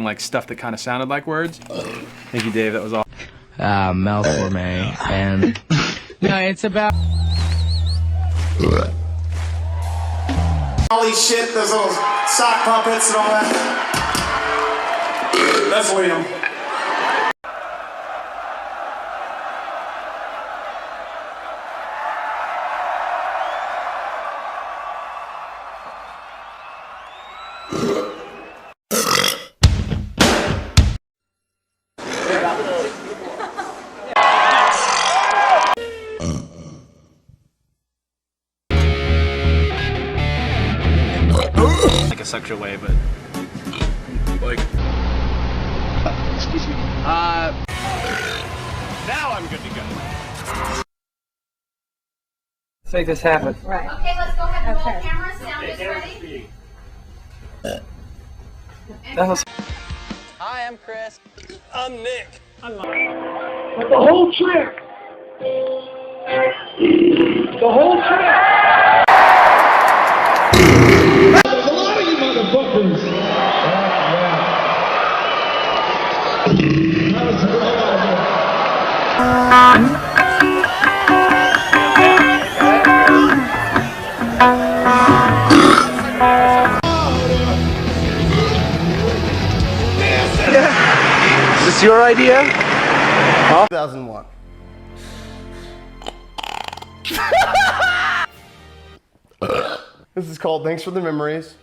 Like stuff that kind of sounded like words. Thank you, Dave. That was all. Mel for me, and no, it's about. Holy shit! Those little sock puppets and all that. That's Liam. Like a sexual way, but like. Excuse me. Now I'm good to go. Let's make this happen. Right. Okay, let's go ahead and roll camera. Sound is ready. That was. Hi, I'm Chris. I'm Nick. But the whole trick. There's a lot of you motherfuckers. That was a great Is this your idea? 2001. This is called Thanks for the Memories.